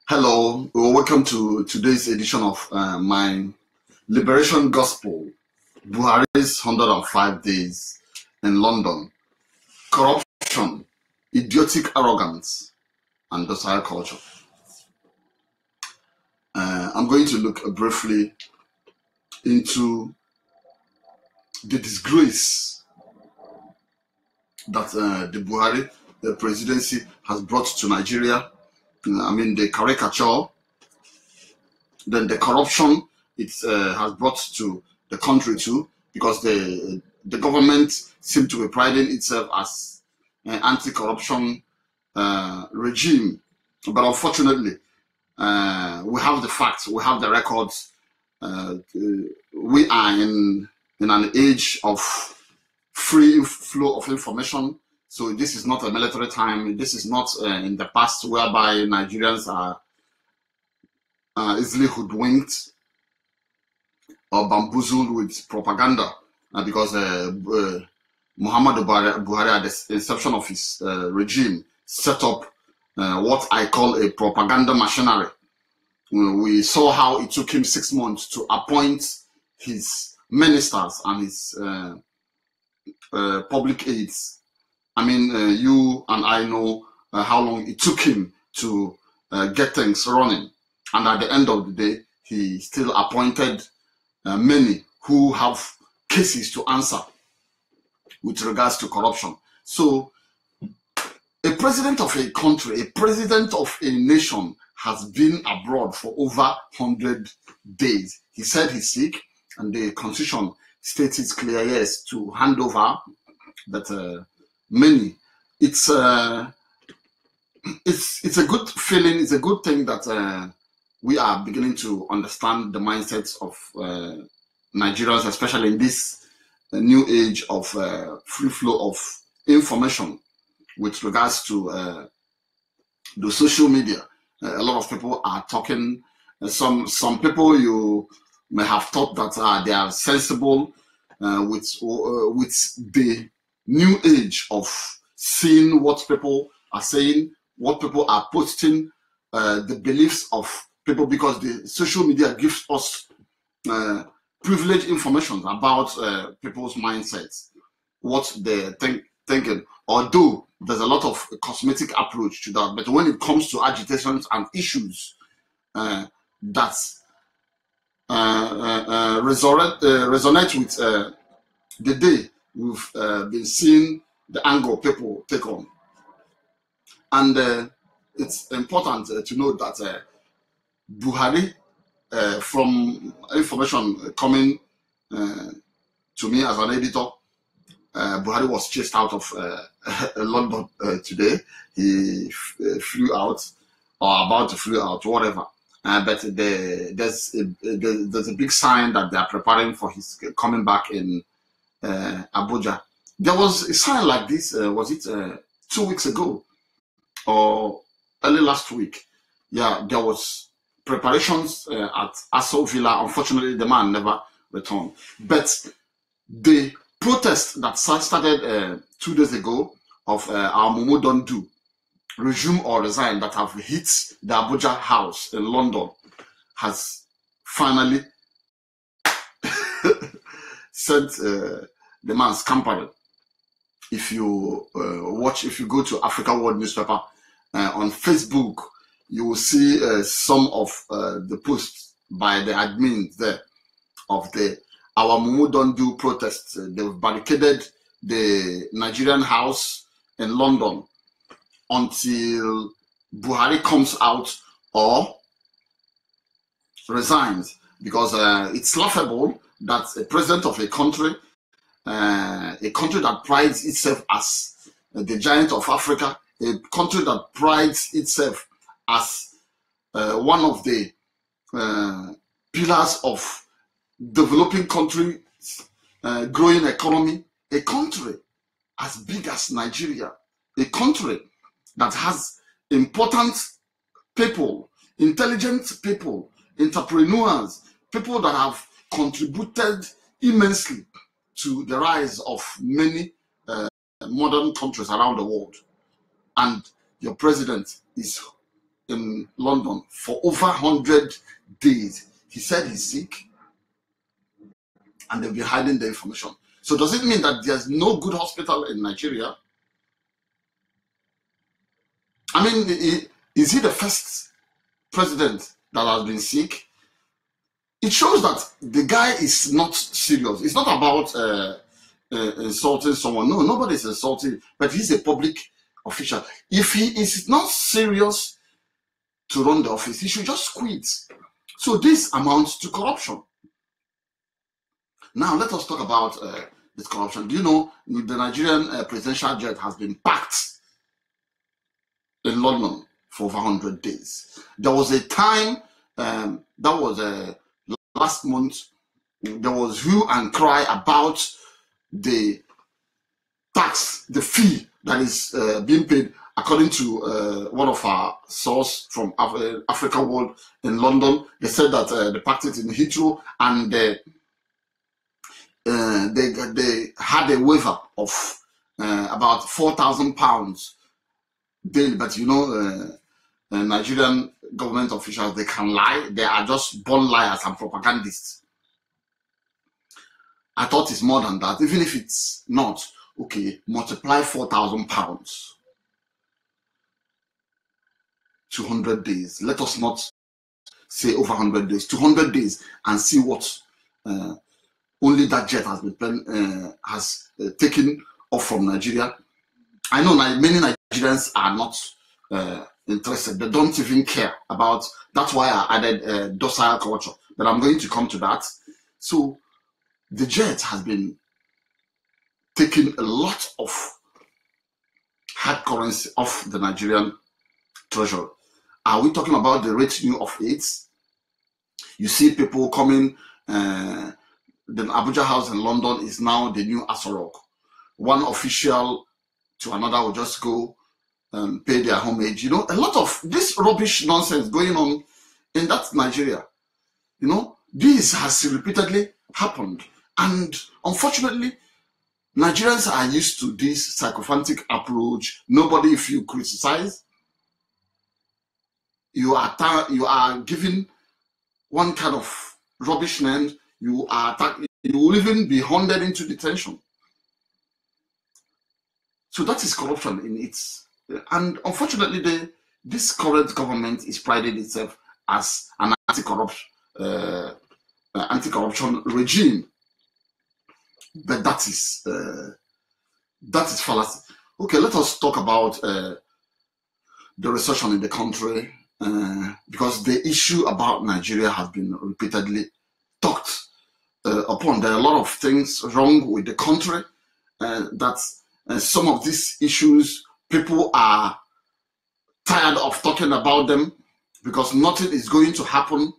Hello, welcome to today's edition of my Liberation Gospel, Buharis 105 Days in London, Corruption, Idiotic Arrogance, and Docile Culture. I'm going to look briefly into the disgrace that the Buhari presidency has brought to Nigeria. The caricature, then the corruption it has brought to the country too, because the government seems to be priding itself as an anti-corruption regime. But unfortunately, we have the facts, we have the records. We are in an age of free flow of information. So this is not a military time. This is not in the past whereby Nigerians are easily hoodwinked or bamboozled with propaganda because Muhammadu Buhari at the inception of his regime set up what I call a propaganda machinery. We saw how it took him 6 months to appoint his ministers and his public aides. You and I know how long it took him to get things running. And at the end of the day, he still appointed many who have cases to answer with regards to corruption. So a president of a country, a president of a nation has been abroad for over 100 days. He said he's sick, and the constitution states it clear, yes, to hand over that many. It's a good feeling. It's a good thing that we are beginning to understand the mindsets of Nigerians, especially in this new age of free flow of information with regards to the social media. A lot of people are talking. Some people you may have thought that they are sensible with the new age of seeing what people are saying, what people are posting, the beliefs of people, because the social media gives us privileged information about people's mindsets, what they're thinking. Although there's a lot of cosmetic approach to that, but when it comes to agitations and issues that resonate with the day we've been seeing the angle people take on. And it's important to note that Buhari, from information coming to me as an editor, Buhari was chased out of London today. He flew out, or about to flew out, whatever. But there's a big sign that they are preparing for his coming back in Abuja. There was a sign like this, was it 2 weeks ago or early last week? Yeah, there was preparations at Aso Villa. Unfortunately, the man never returned. But the protest that started 2 days ago of our Momo Don't Do, resume or resign, that have hit the Abuja house in London, has finally sent the man scampering. If you if you go to Africa World newspaper on Facebook, you will see some of the posts by the admins there of the Our Mumu Don't Do protests. They've barricaded the Nigerian house in London until Buhari comes out or resigns, because it's laughable that a president of a country that prides itself as the giant of Africa, a country that prides itself as one of the pillars of developing country, growing economy, a country as big as Nigeria, a country that has important people, intelligent people, entrepreneurs, people that have contributed immensely to the rise of many modern countries around the world. And your president is in London for over 100 days. He said he's sick, and they've been hiding the information. So does it mean that there's no good hospital in Nigeria? I mean, is he the first president that has been sick? It shows that the guy is not serious. It's not about insulting someone. No, nobody's insulting, but he's a public official. If he is not serious to run the office, he should just quit. So this amounts to corruption. Now let us talk about this corruption. Do you know the Nigerian presidential jet has been packed in London for over 100 days? There was a time, that was last month, there was hue and cry about the tax, the fee that is being paid, according to one of our sources from Africa World in London. They said that they packed it in Heathrow, and they had a waiver of about £4,000 daily. But you know, Nigerian government officials, they can lie. They are just born liars and propagandists. I thought it's more than that. Even if it's not, okay, multiply £4,000 to 100 days. Let us not say over 100 days, 200 days, and see what only that jet has been taken off from Nigeria. I know many Nigerians are not interested. They don't even care about. That's why I added docile culture. But I'm going to come to that. So the jet has been taking a lot of hard currency off the Nigerian treasury. Are we talking about the retinue of aids? You see people coming. The Abuja house in London is now the new Asorok. One official to another will just go pay their homage. You know, a lot of this rubbish nonsense going on in that Nigeria. You know, this has repeatedly happened. And unfortunately, Nigerians are used to this sycophantic approach. Nobody, if you criticize, you are given one kind of rubbish name. You are attacked. You will even be hunted into detention. So that is corruption in its. And unfortunately, this current government is priding itself as an anti-corruption regime. But that is fallacy. Okay, let us talk about the recession in the country, because the issue about Nigeria has been repeatedly talked upon. There are a lot of things wrong with the country. That some of these issues, people are tired of talking about them because nothing is going to happen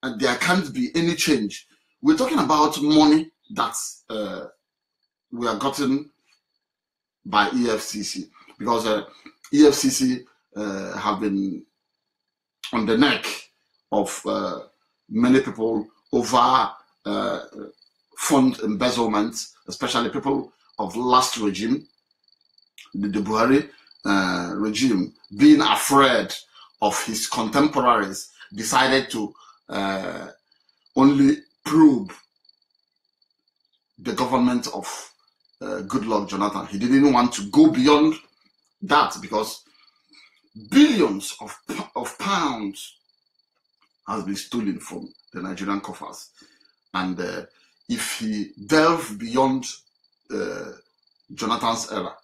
and there can't be any change. We're talking about money that we are gotten by EFCC, because EFCC have been on the neck of many people over fund embezzlement, especially people of last regime, the Buhari regime, being afraid of his contemporaries, decided to only probe the government of Goodluck Jonathan. He didn't want to go beyond that because billions of pounds has been stolen from the Nigerian coffers. And if he delves beyond Jonathan's era,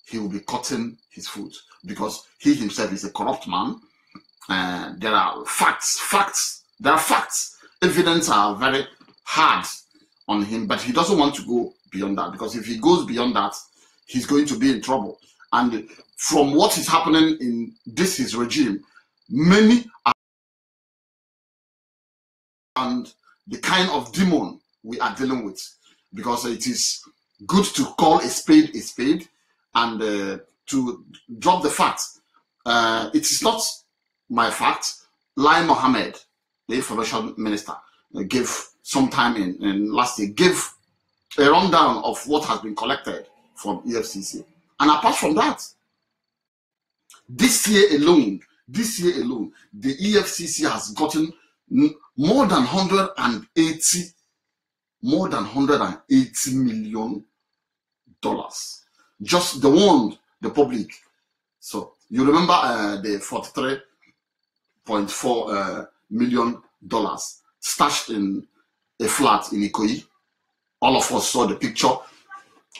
he will be cutting his foot because he himself is a corrupt man. There are facts. There are facts. Evidence are very hard on him, but he doesn't want to go beyond that, because if he goes beyond that, he's going to be in trouble. And from what is happening in his regime, many are, and the kind of demon we are dealing with, because it is good to call a spade and to drop the facts. It is not my fact. Lai Mohammed, the information minister, gave sometime in last year, gave a rundown of what has been collected from EFCC. And apart from that, this year alone, This year alone, the EFCC has gotten more than 180 million dollars. Just the one, the public. So you remember the 43.4 million dollars stashed in a flat in Ikoyi. All of us saw the picture.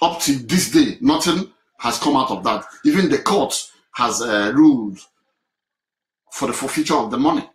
Up to this day, nothing has come out of that. Even the court has ruled for the forfeiture of the money.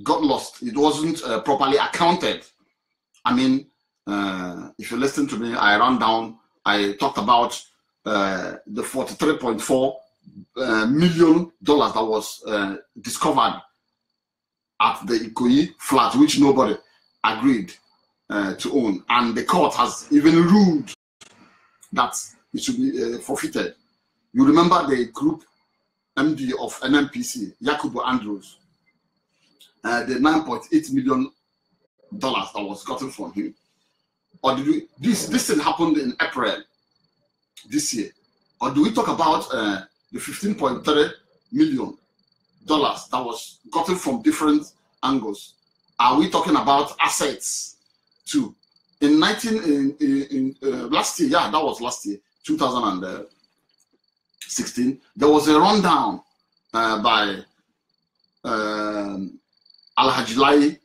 Got lost. It wasn't properly accounted. I mean, if you listen to me, I ran down, I talked about the $43.4 million that was discovered at the Ikoyi flat, which nobody agreed to own. And the court has even ruled that it should be forfeited. You remember the group MD of NMPC, Yakubu Andrews, the $9.8 million that was gotten from him. Or did we, this thing happened in April this year? Or do we talk about the $15.3 million that was gotten from different angles? Are we talking about assets too? in last year, yeah, that was last year, 2016, there was a rundown by Al-Hajlai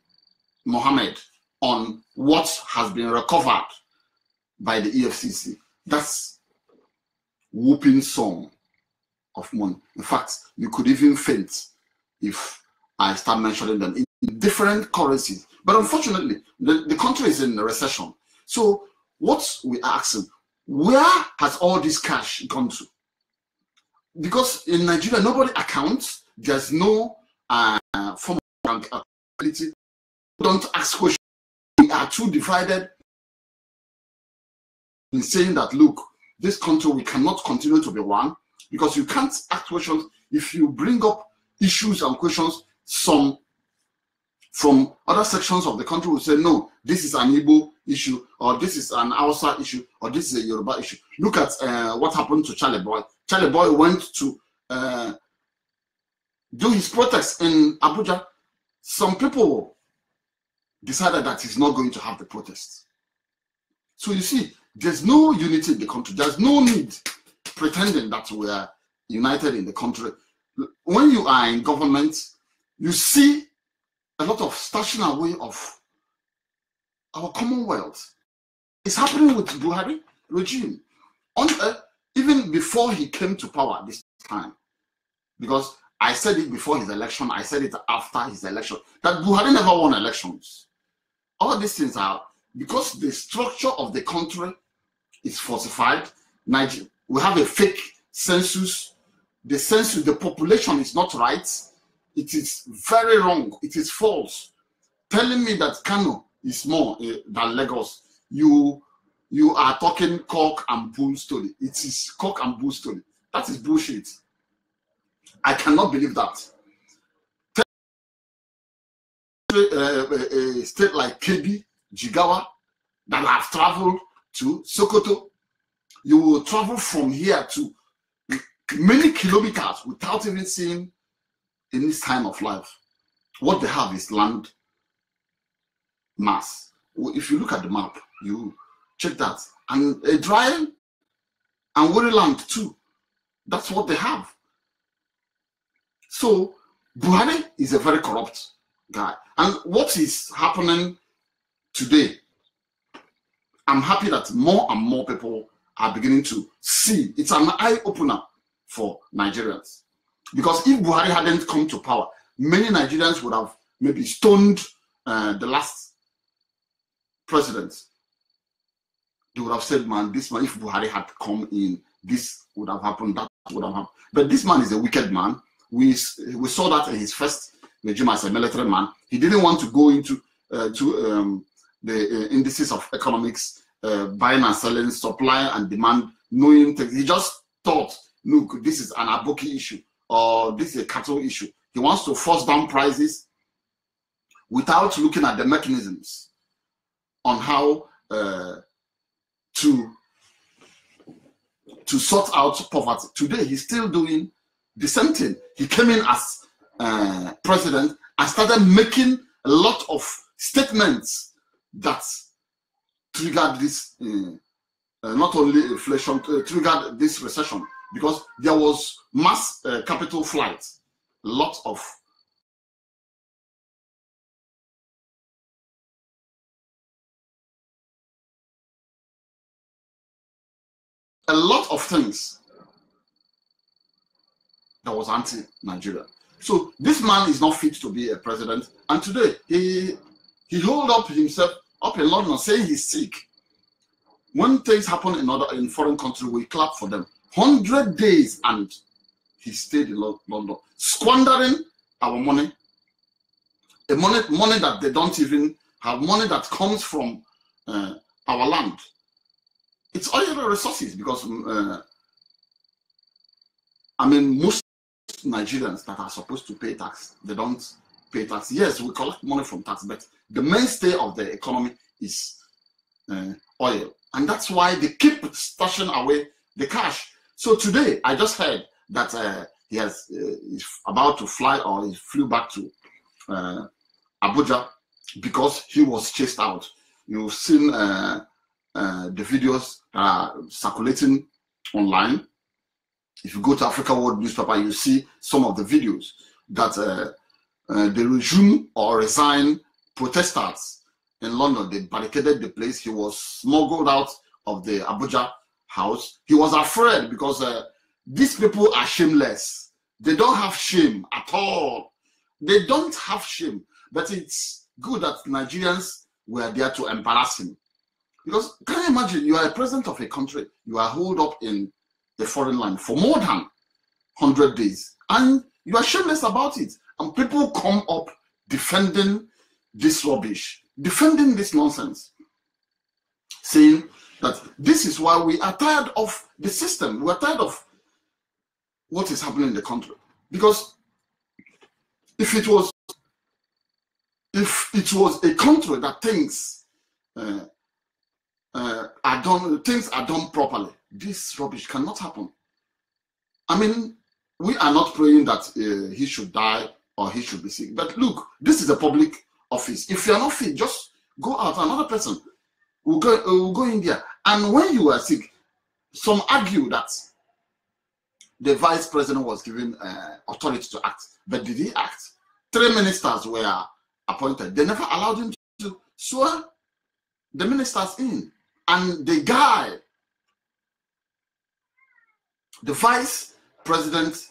Mohammed on what has been recovered by the EFCC. That's whooping sum of money. In fact, you could even faint if I start mentioning them in different currencies. But unfortunately, the country is in a recession. So what we are asking, where has all this cash gone to? Because in Nigeria, nobody accounts. There's no form of accountability. Don't ask questions. We are too divided in saying that, look, this country, we cannot continue to be one, because you can't ask questions. If you bring up issues and questions, some from other sections of the country will say, no, this is an Igbo issue, or this is an Hausa issue, or this is a Yoruba issue. Look at what happened to Charlie Boy. Charlie Boy went to do his protest in Abuja. Some people decided that he's not going to have the protest. So you see, there's no unity in the country. There's no need pretending that we are united in the country. When you are in government, you see a lot of stashing away of our commonwealth. It's happening with Buhari regime. Even before he came to power this time, because I said it before his election, I said it after his election, that Buhari never won elections. All these things are because the structure of the country is falsified. Nigeria, we have a fake census. The census, the population is not right. It is very wrong. It is false. Telling me that Kano is more than Lagos, you are talking cock and bull story. It is cock and bull story. That is bullshit. I cannot believe that. A state like Kebbi, Jigawa, that have traveled to Sokoto, you will travel from here to many kilometers without even seeing in this time of life. What they have is land mass. If you look at the map, you check that. And a dry and weary land too. That's what they have. So Buhari is a very corrupt guy. And what is happening today, I'm happy that more and more people are beginning to see. It's an eye-opener for Nigerians. Because if Buhari hadn't come to power, many Nigerians would have maybe stoned the last president. They would have said, man, this man, if Buhari had come in, this would have happened, that would have happened. But this man is a wicked man. We saw that in his first regime as a military man. He didn't want to go into the indices of economics, buying and selling, supply and demand, knowing things. He just thought, look, this is an Aboki issue, or this is a cattle issue. He wants to force down prices without looking at the mechanisms on how to sort out poverty. Today, he's still doing the same thing. He came in as president and started making a lot of statements that triggered this, not only inflation, triggered this recession, because there was mass capital flight. A lot of things that was anti-Nigeria. So this man is not fit to be a president. And today he held up himself up in London saying he's sick. When things happen in foreign countries, we clap for them. 100 days and he stayed in London, squandering our money. The money that they don't even have, money that comes from our land. It's oil resources, because I mean, most Nigerians that are supposed to pay tax, they don't pay tax. Yes, we collect money from tax, but the mainstay of the economy is oil. And that's why they keep stashing away the cash. So today, I just heard that he is about to fly, or he flew back to Abuja because he was chased out. You've seen the videos that are circulating online. If you go to Africa World newspaper, you see some of the videos that the regime or resign protesters in London. They barricaded the place. He was smuggled out of the Abuja house. He was afraid because these people are shameless. They don't have shame at all. They don't have shame. But it's good that Nigerians were there to embarrass him. Because can you imagine, you are a president of a country, you are holed up in a foreign land for more than 100 days, and you are shameless about it. And people come up defending this rubbish, defending this nonsense, saying that this is why we are tired of the system. We are tired of what is happening in the country. Because if it was a country that things are done properly, this rubbish cannot happen. I mean, we are not praying that he should die or he should be sick. But look, this is a public office. If you are not fit, just go out. Another person will go in there. And when you are sick, some argue that the vice president was given authority to act. But did he act? 3 ministers were appointed. They never allowed him to swear the ministers in. And the guy, the vice president,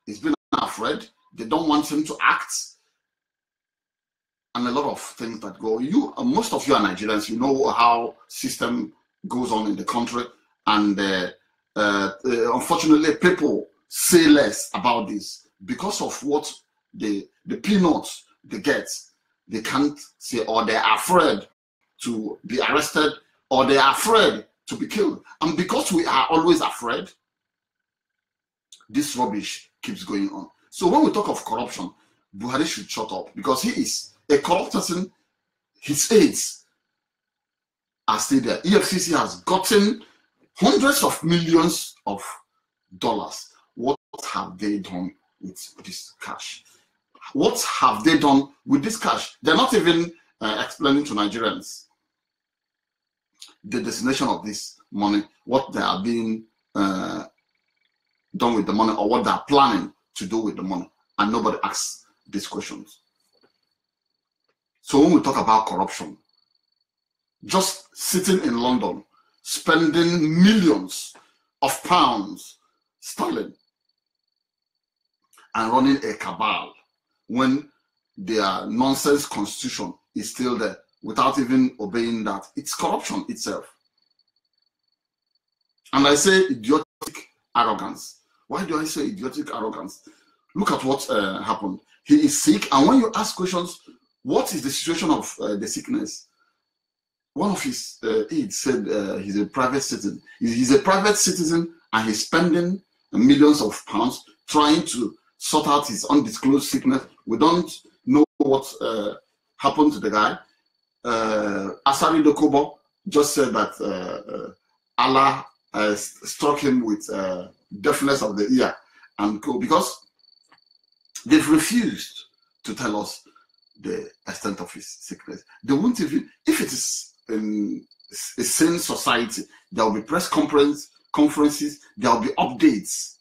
is being afraid. They don't want him to act. And a lot of things that go. Most of you are Nigerians. You know how system goes on in the country. And unfortunately, people say less about this because of what the peanuts they get. They can't say, or they're afraid to be arrested, or they are afraid to be killed. And because we are always afraid, this rubbish keeps going on. So when we talk of corruption, Buhari should shut up, because he is a corrupt person. His aides are still there. EFCC has gotten hundreds of millions of dollars. What have they done with this cash? What have they done with this cash? They're not even explaining to Nigerians the destination of this money, what they are being done with the money, or what they are planning to do with the money. And nobody asks these questions. So when we talk about corruption, just sitting in London, spending millions of pounds sterling and running a cabal when their nonsense constitution is still there without even obeying that, it's corruption itself. And I say idiotic arrogance. Why do I say idiotic arrogance? Look at what happened. He is sick, and when you ask questions, what is the situation of the sickness? One of his aides said he's a private citizen. He's a private citizen, and he's spending millions of pounds trying to sort out his undisclosed sickness. We don't know what happened to the guy. Asari Dokubo just said that Allah struck him with deafness of the ear and co, because they've refused to tell us the extent of his sickness. They won't even, if it is in a sane society, there will be press conferences, there will be updates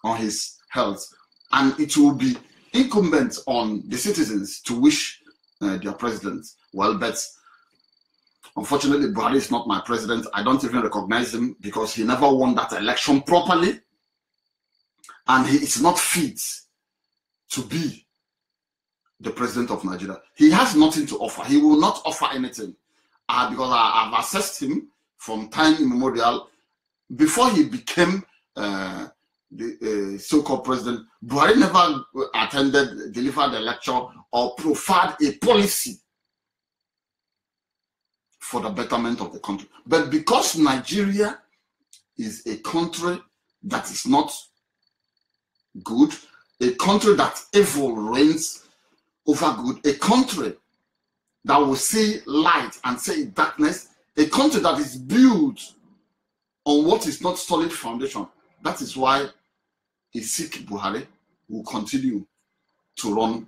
on his health, and it will be incumbent on the citizens to wish their president well. But unfortunately, Buhari is not my president. I don't even recognize him because he never won that election properly, and he is not fit to be the president of Nigeria. He has nothing to offer. He will not offer anything because I've assessed him from time immemorial. Before he became the so-called president, Buhari never attended, delivered a lecture, or proffered a policy for the betterment of the country. But because Nigeria is a country that is not good, a country that evil reigns over good, a country that will see light and see darkness, a country that is built on what is not solid foundation. That is why a sick Buhari will continue to run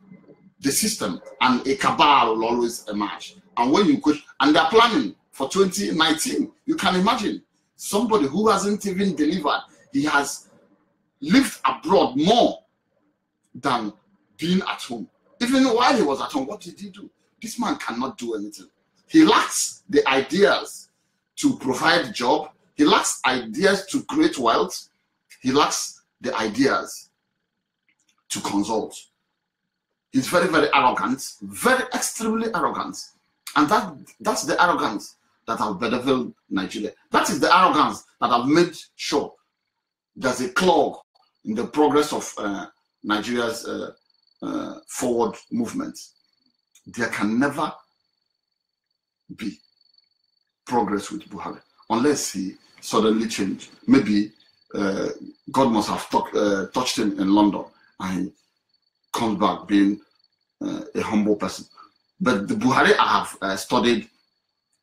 the system, and a cabal will always emerge. And when you question, and they're planning for 2019, you can imagine somebody who hasn't even delivered. He has lived abroad more than being at home. Even while he was at home, what did he do? This man cannot do anything. He lacks the ideas to provide a job. He lacks ideas to create wealth. He lacks the ideas to consult. He's very, very arrogant, very extremely arrogant. And that's the arrogance that have bedeviled Nigeria. That is the arrogance that have made sure there's a clog in the progress of Nigeria's forward movement. There can never be progress with Buhari unless he suddenly changed. Maybe God must have touched him in London and he comes back being a humble person. But the Buhari I have studied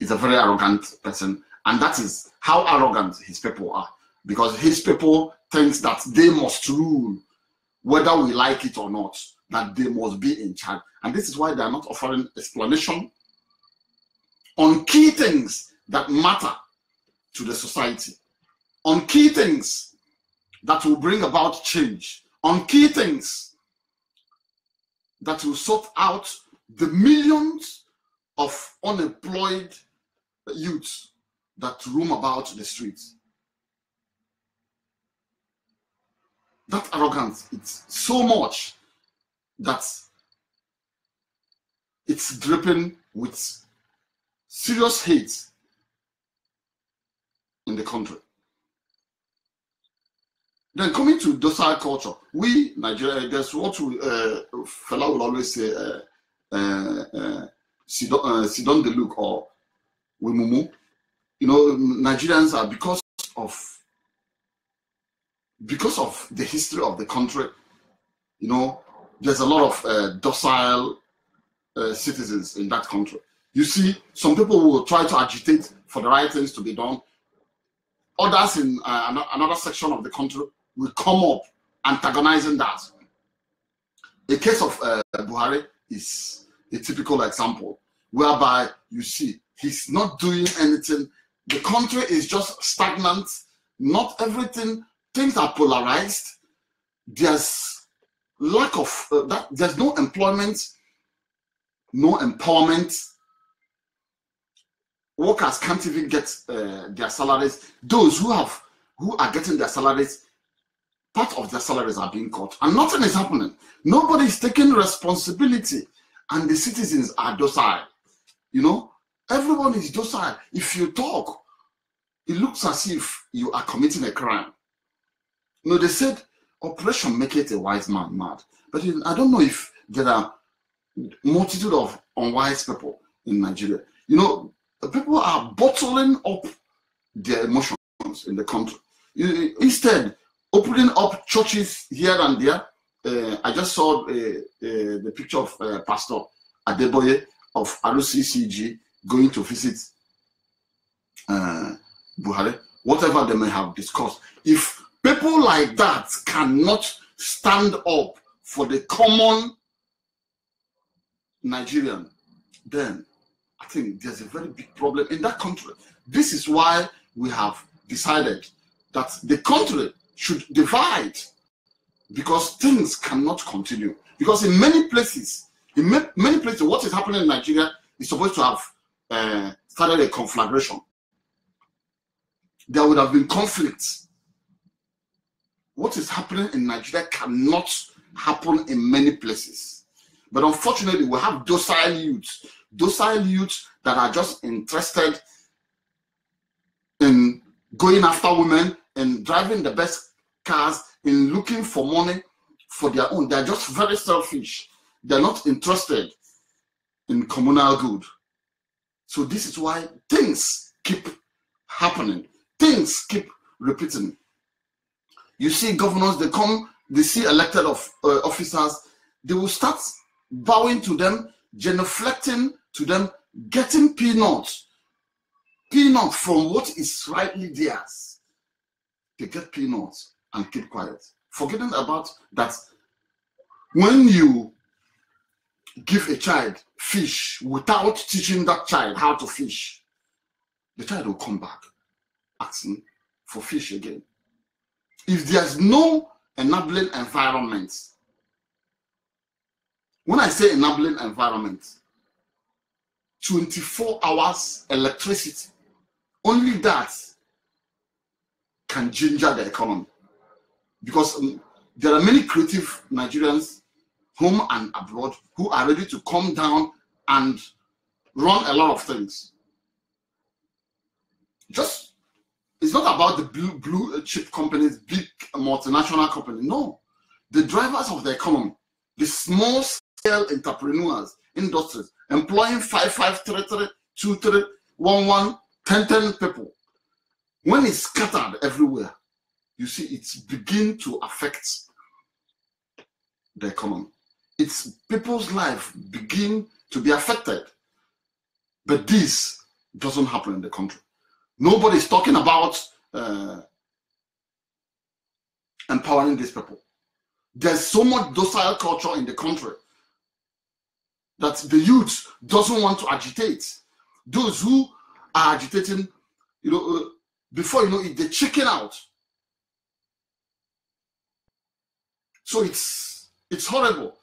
is a very arrogant person, and that is how arrogant his people are, because his people thinks that they must rule, whether we like it or not, that they must be in charge. And this is why they are not offering explanation on key things that matter to the society, on key things that will bring about change, on key things that will sort out the millions of unemployed youths that roam about the streets. That arrogance, it's so much that it's dripping with serious hate in the country. Then coming to docile culture, we Nigeria, there's what we fella will always say, Sidon de look or Wimumu. You know, Nigerians are because of the history of the country. You know, there's a lot of docile citizens in that country. You see, some people will try to agitate for the right things to be done. Others in another section of the country will come up antagonizing that. A case of Buhari is a typical example, whereby you see he's not doing anything. The country is just stagnant. Not everything, things are polarized. There's lack of that. There's no employment, no empowerment. Workers can't even get their salaries. Those who are getting their salaries, part of their salaries are being cut, and nothing is happening. Nobody is taking responsibility, and the citizens are docile. You know, everyone is docile. If you talk, it looks as if you are committing a crime. You know, they said, "Operation make it a wise man mad," but I don't know if there are multitude of unwise people in Nigeria. You know, people are bottling up their emotions in the country. Instead, opening up churches here and there. I just saw the picture of Pastor Adeboye of RCCG going to visit Buhari. Whatever they may have discussed. If people like that cannot stand up for the common Nigerian, then I think there's a very big problem in that country. This is why we have decided that the country should divide, because things cannot continue. Because in many places, what is happening in Nigeria is supposed to have started a conflagration. There would have been conflicts. What is happening in Nigeria cannot happen in many places. But unfortunately, we have docile youths that are just interested in going after women and driving the best cars, in looking for money for their own. They're just very selfish. They're not interested in communal good. So this is why things keep happening. Things keep repeating. You see governors, they see elected officers, they will start bowing to them, genuflecting to them, getting peanuts from what is rightly theirs. They get peanuts and keep quiet, forgetting about that. When you give a child fish without teaching that child how to fish, the child will come back asking for fish again. If there's no enabling environment, when I say enabling environment, 24 hours electricity, only that can ginger the economy. Because there are many creative Nigerians, home and abroad, who are ready to come down and run a lot of things. Just, it's not about the blue chip companies, big multinational companies. No, the drivers of the economy, the small scale entrepreneurs, industries, employing 5, 5, 3, 3, 2, 3, 1, 1, 10, 10 people. When it's scattered everywhere, you see it's begin to affect the economy. It's people's life begin to be affected. But this doesn't happen in the country. Nobody's talking about empowering these people. There's so much docile culture in the country that the youth doesn't want to agitate. Those who are agitating, before you know it, they chicken out. So it's horrible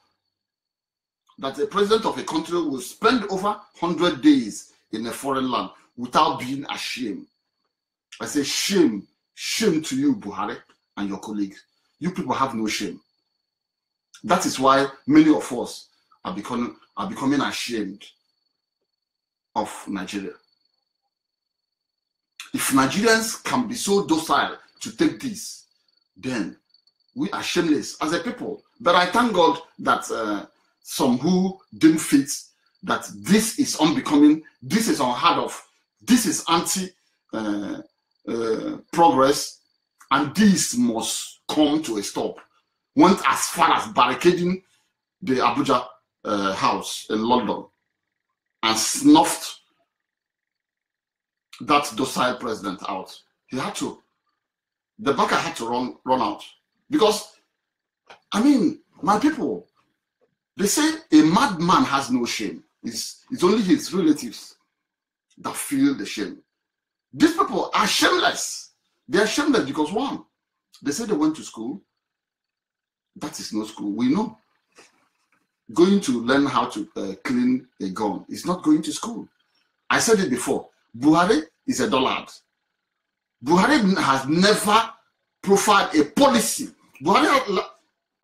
that the president of a country will spend over 100 days in a foreign land without being ashamed. I say shame, shame to you, Buhari, and your colleagues. You people have no shame. That is why many of us are becoming ashamed of Nigeria. If Nigerians can be so docile to take this, then we are shameless as a people. But I thank God that some who didn't fit, that this is unbecoming, this is unheard of, this is anti-progress, and this must come to a stop. Went as far as barricading the Abuja house in London and snuffed that docile president out. He had to, the backer had to run out. Because, I mean, my people, they say a madman has no shame. It's only his relatives that feel the shame. These people are shameless. They are shameless because, one, they say they went to school. That is not school. We know. Going to learn how to clean a gun is not going to school. I said it before. Buhari is a dullard. Buhari has never profiled a policy. Buhari,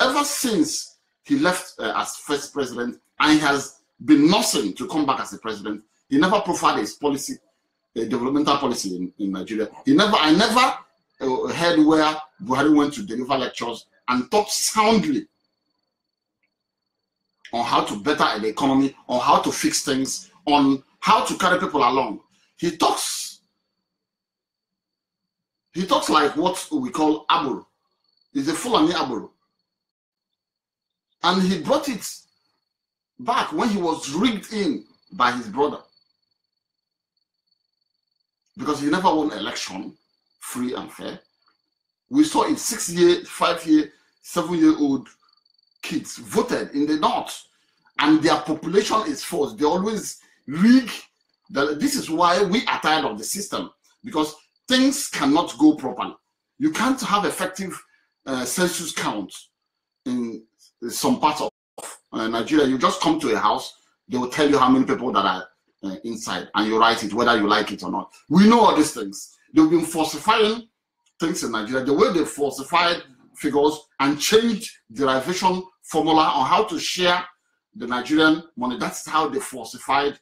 ever since he left as first president, and he has been nursing to come back as a president, he never profiled his policy, a developmental policy in Nigeria. I never heard where Buhari went to deliver lectures and talk soundly on how to better the economy, on how to fix things, on how to carry people along. He talks like what we call Abur. He's a Fulani Abur. And he brought it back when he was rigged in by his brother. Because he never won election free and fair. We saw it 6-year, 5-year, 7-year-old kids voted in the north, and their population is forced. They always rig. This is why we are tired of the system, because things cannot go properly. You can't have effective census count in some parts of Nigeria. You just come to a house, they will tell you how many people that are inside, and you write it whether you like it or not. We know all these things. They've been falsifying things in Nigeria. The way they falsified figures and changed derivation formula on how to share the Nigerian money. That's how they falsified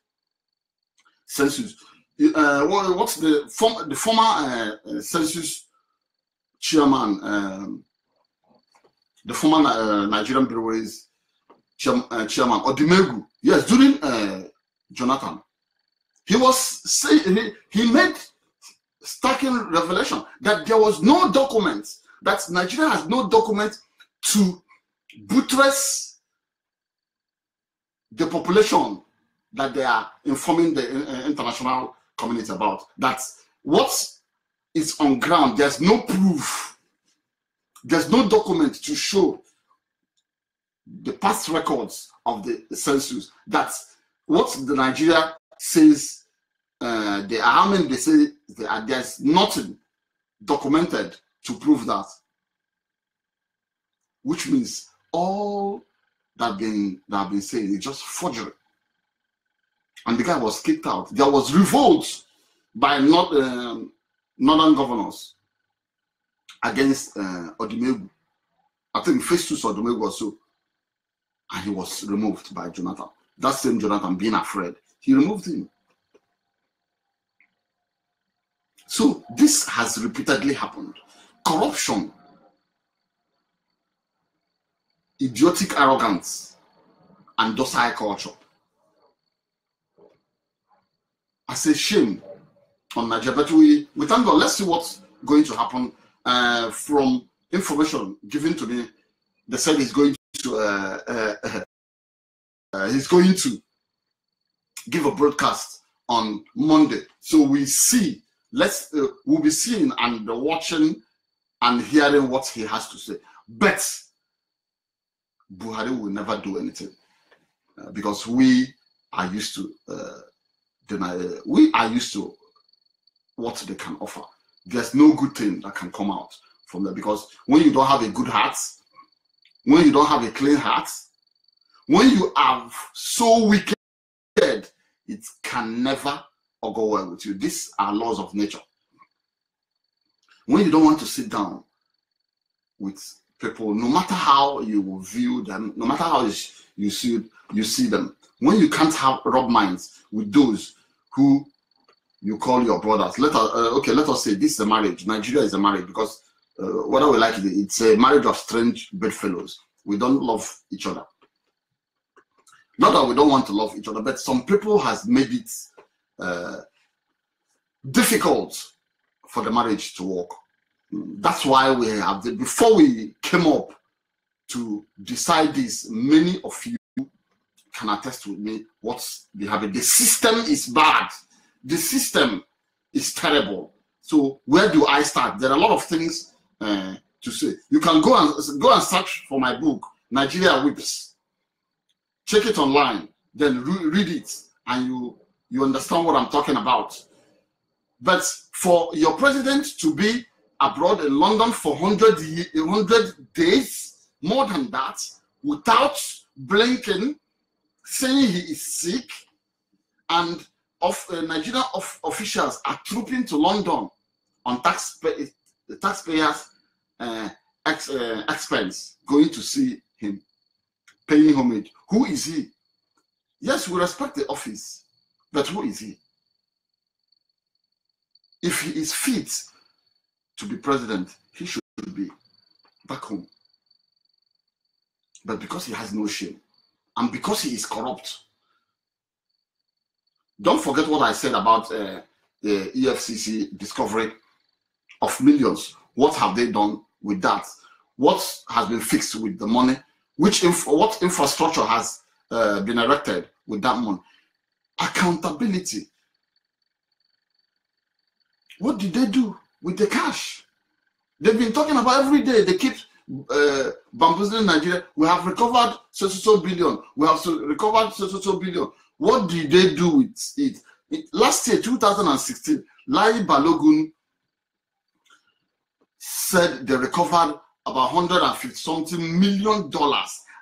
census. What's the former census chairman, the former Nigerian breweries chairman Odimegu? Yes, during Jonathan, he was saying he made startling revelation that there was no document, that Nigeria has no document to buttress the population that they are informing the international community about. That what is on ground, there's no proof, there's no document to show the past records of the census. That's what the Nigeria says. How many they say there's nothing documented to prove that, which means all that have been saying is just forgery. And the guy was kicked out. There was revolt by northern governors against Odumegwu. I think Festus Odumegwu also, and he was removed by Jonathan. That same Jonathan, being afraid, he removed him. So this has repeatedly happened. Corruption, idiotic arrogance, and docile culture. I say shame on Nigeria, but we thank God. Let's see what's going to happen. From information given to me, they said he's going to give a broadcast on Monday. So we see. We'll be seeing and watching and hearing what he has to say. But Buhari will never do anything because we are used to what they can offer. There's no good thing that can come out from there, because when you don't have a good heart, when you don't have a clean heart, when you are so wicked, it can never or go well with you. These are laws of nature. When you don't want to sit down with people, no matter how you view them, no matter how you see them, when you can't rub minds with those who you call your brothers, let us say this is a marriage. Nigeria is a marriage, because whether we like it, it's a marriage of strange bedfellows. We don't love each other. Not that we don't want to love each other, but some people has made it difficult for the marriage to work. That's why we have before we came up to decide this, many of you can attest with me what's behind. The system is bad. The system is terrible. So where do I start? There are a lot of things to say. You can go and search for my book, Nigeria Whips. Check it online, then read it, and you understand what I'm talking about. But for your president to be abroad in London for 100 days, more than that, without blinking, saying he is sick, and Nigerian officials are trooping to London on taxpayers' expense, going to see him, paying homage. Who is he? Yes, we respect the office, but who is he? If he is fit to be president, he should be back home. But because he has no shame, and because he is corrupt, don't forget what I said about the EFCC discovery of millions. What have they done with that? What has been fixed with the money? What infrastructure has been erected with that money? Accountability. What did they do with the cash? They've been talking about every day. They keep bamboozling Nigeria. We have recovered so billion. We have recovered so billion. What did they do with it? Last year, 2016, Lai Balogun said they recovered about $150-something million,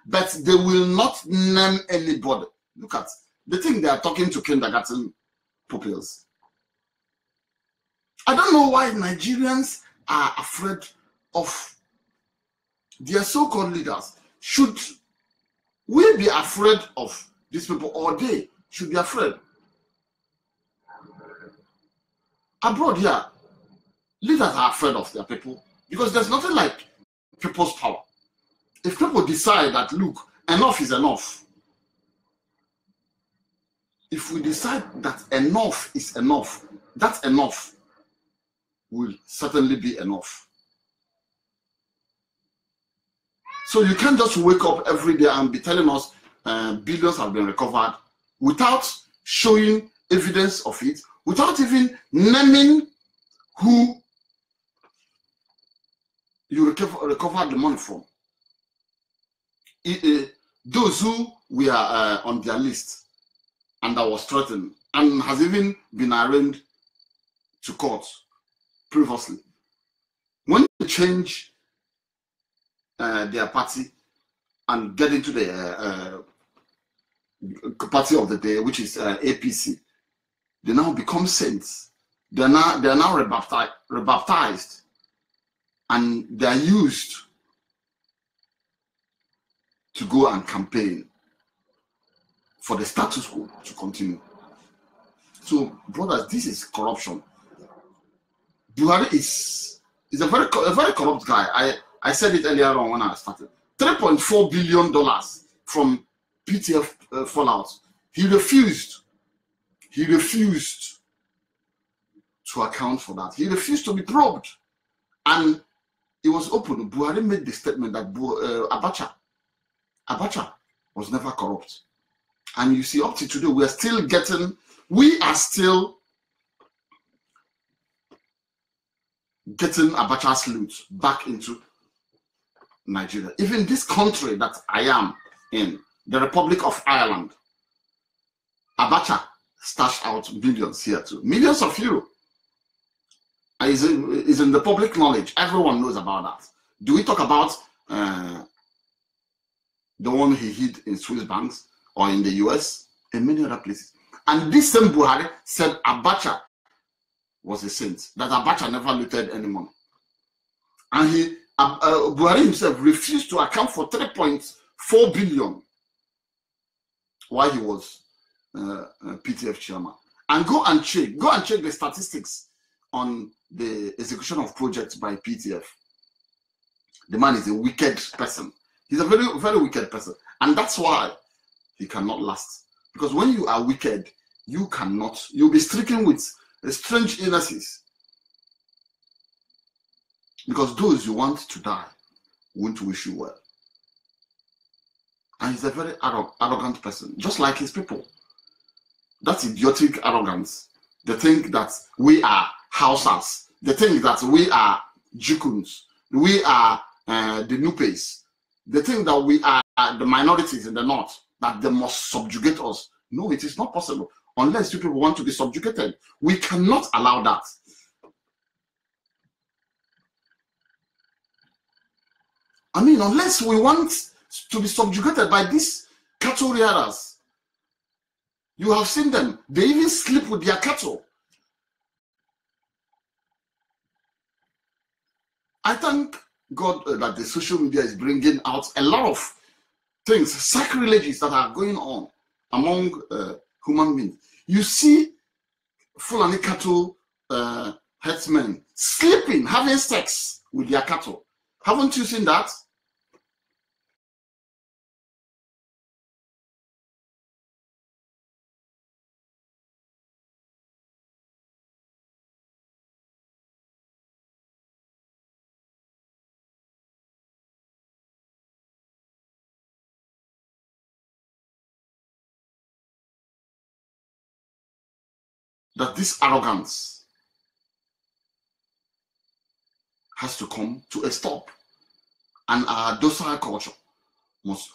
but they will not name anybody. Look at the thing, they are talking to kindergarten pupils. I don't know why Nigerians are afraid of their so-called leaders. Should we be afraid of these people, or they should be afraid? Abroad here, leaders are afraid of their people because there's nothing like people's power. If people decide that, look, enough is enough, if we decide that enough is enough, that enough will certainly be enough. So you can't just wake up every day and be telling us billions have been recovered without showing evidence of it, without even naming who you recovered the money from. those who were on their list and that was threatened and has even been arraigned to court previously. When they change their party and get into the party of the day, which is APC, they now become saints. They're now rebaptized, and they're used to go and campaign for the status quo to continue. So, brothers, this is corruption. Buhari is a very corrupt guy. I said it earlier on when I started. $3.4 billion from PTF fallout. He refused to account for that. He refused to be probed. And it was open. Buhari made the statement that Abacha was never corrupt. And you see, up to today, we are still getting Abacha's loot back into Nigeria. Even this country that I am in, the Republic of Ireland, Abacha stashed out millions here too. Millions of euros is in the public knowledge. Everyone knows about that. Do we talk about the one he hid in Swiss banks or in the US and many other places? And this same Buhari said Abacha was a saint, that Abacha never looted any money. And Buhari himself refused to account for 3.4 billion while he was PTF chairman. And go and check the statistics on the execution of projects by PTF. The man is a wicked person. He's a very, very wicked person. And that's why he cannot last. Because when you are wicked, you'll be stricken with strange illnesses. Because those you want to die won't wish you well. And he's a very arrogant person, just like his people. That's idiotic arrogance. They think that we are Hausas. They think that we are Jukuns. We are the Nupes. They think that we are the minorities in the north, that they must subjugate us. No, it is not possible. Unless you people want to be subjugated. We cannot allow that. I mean, unless we want to be subjugated by these cattle rearers. You have seen them. They even sleep with their cattle. I thank God that the social media is bringing out a lot of things, sacrileges that are going on among human beings. You see Fulani cattle herdsmen sleeping, having sex with their cattle. Haven't you seen that? That this arrogance has to come to a stop. And our docile culture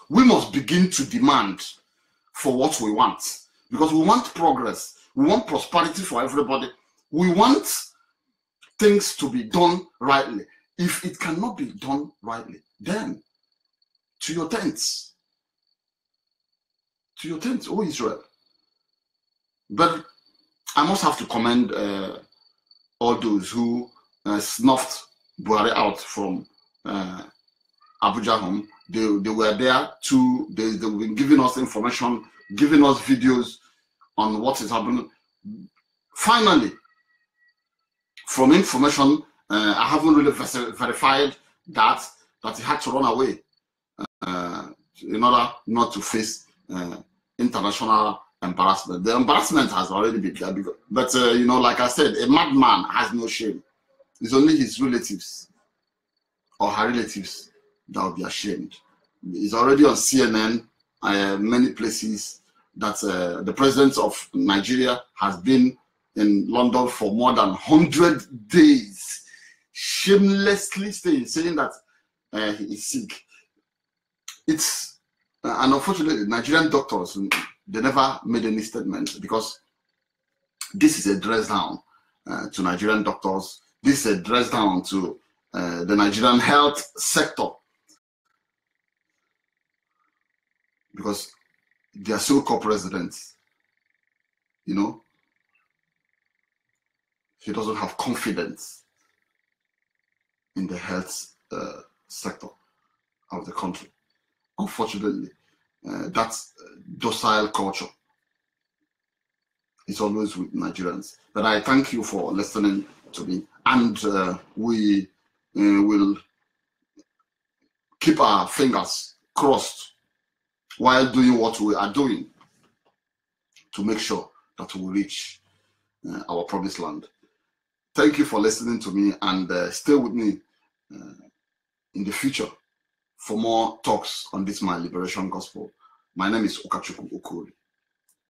we must begin to demand for what we want. Because we want progress. We want prosperity for everybody. We want things to be done rightly. If it cannot be done rightly, then to your tents. To your tents, O Israel. But I must have to commend all those who snuffed Buhari out from Abuja home. They were there too. They've been giving us information, giving us videos on what is happening. Finally, from information, I haven't really verified that he had to run away in order not to face international embarrassment. The embarrassment has already been there, but you know, like I said, a madman has no shame. It's only his relatives or her relatives that will be ashamed. It's already on CNN, many places, that the president of Nigeria has been in London for more than 100 days, shamelessly saying that he is sick. It's And unfortunately, Nigerian doctors, they never made any statement, because this is a dress down to Nigerian doctors. This is a dress down to the Nigerian health sector, because they are still co-presidents. You know, he doesn't have confidence in the health sector of the country. Unfortunately, that's docile culture. It's always with Nigerians. But I thank you for listening to me, and we will keep our fingers crossed while doing what we are doing to make sure that we reach our promised land. Thank you for listening to me, and stay with me in the future for more talks on this my liberation gospel. My name is Okachukwu Okori.